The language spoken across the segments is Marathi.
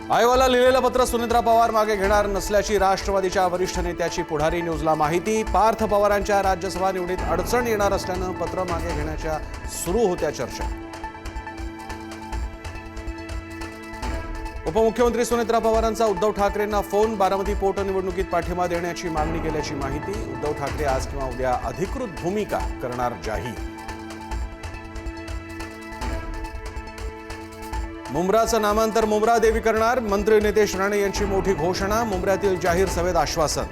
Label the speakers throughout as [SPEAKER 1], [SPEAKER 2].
[SPEAKER 1] आयोगाला लिहिलेलं पत्र सुनेत्रा पवार मागे घेणार नसल्याची राष्ट्रवादीच्या वरिष्ठ नेत्याची पुढारी न्यूजला माहिती। पार्थ पवारांच्या राज्यसभा निवडीत अडचण येणार असल्यानं पत्र मागे घेण्याच्या सुरू होत्या चर्चा। उपमुख्यमंत्री सुनेत्रा पवारांचा उद्धव ठाकरेंना फोन। बारामती पोटनिवडणुकीत पाठिंबा देण्याची मागणी केल्याची माहिती। उद्धव ठाकरे आज किंवा उद्या अधिकृत भूमिका करणार जाहीर। मुंब्राचं नामांतर मुंब्रा देवी करणार। मंत्री नितेश राणे यांची मोठी घोषणा। मुंब्र्यातील जाहीर सभेत आश्वासन।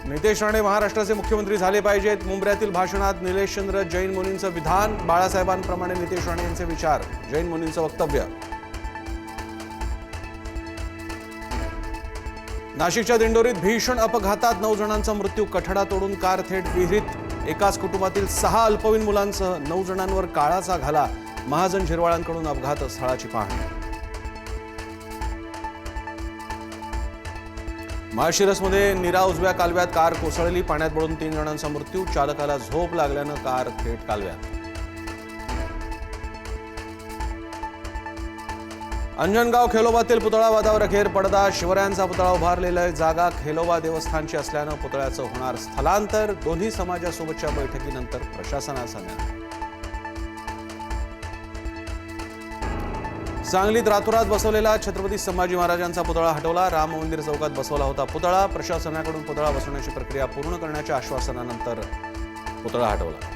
[SPEAKER 1] नितेश राणे महाराष्ट्राचे मुख्यमंत्री झाले पाहिजेत। मुंब्र्यातील भाषणात निलेशचंद्र जैन मुनींचं विधान। बाळासाहेबांप्रमाणे नितेश राणे यांचे विचार। जैन मुनींचं वक्तव्य। नाशिकच्या दिंडोरीत भीषण अपघातात 9 जणांचा मृत्यू। कठडा तोडून कार थेट विहिरीत। एकाच कुटुंबातील 6 अल्पवयीन मुलांसह 9 जणांवर काळाचा घाला। महाजन झिरवाळांकडून अपघात स्थळाची पाहणी। माळशिरसमध्ये नीरा उजव्या कालव्यात कार कोसळली। पाण्यात बुडून 3 जणांचा मृत्यू। चालकाला झोप लागल्यानं कार थेट कालव्यात। अंजनगाव खेलोबातील पुतळा वादावर अखेर पडदा। शिवरायांचा पुतळा उभारलेला जागा खेलोबा देवस्थानची असल्यानं पुतळ्याचं होणार स्थलांतर। दोन्ही समाजासोबतच्या बैठकीनंतर प्रशासनाचा निर्णय। सांगलीत रातोरात बसवलेला छत्रपती संभाजी महाराजांचा पुतळा हटवला। राम मंदिर चौकात बसवला होता पुतळा। प्रशासनाकडून पुतळा बसवण्याची प्रक्रिया पूर्ण करण्याच्या आश्वासनानंतर पुतळा हटवला।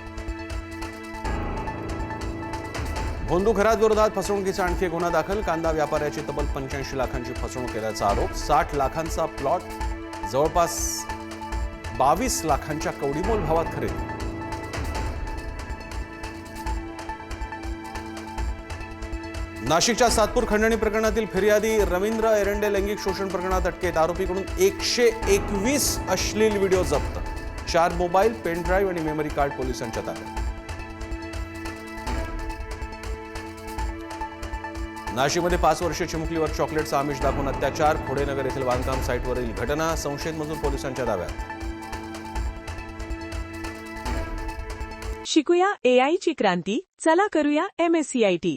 [SPEAKER 1] भोंदू खरात विरोधात फसवणुकीचा आणखी एक गुन्हा दाखल। कांदा व्यापाऱ्याची तब्बल 85 लाखांची फसवणूक केल्याचा आरोप। 60 लाखांचा प्लॉट जवळपास 22 लाखांच्या कवडीमोल भावात खरेदी। नाशिकच्या सातपूर खंडणी प्रकरणातील फिर्यादी रवींद्र एरंडे लैंगिक शोषण प्रकरणात अटकेत। आरोपीकडून 121 अश्लील व्हिडिओ जप्त। 4 मोबाईल, पेन ड्राईव्ह आणि मेमरी कार्ड पोलिसांच्या ताब्यात। नाशिकमध्ये 5 वर्षीय चिमुकलीवर चॉकलेटचा आमिष दाखवून अत्याचार। खोडेनगर येथील बांधकाम साईटवरील घटना। संशयित मजूर पोलिसांच्या ताब्यात।
[SPEAKER 2] शिकूया AI ची क्रांती। चला करूया MSCIT।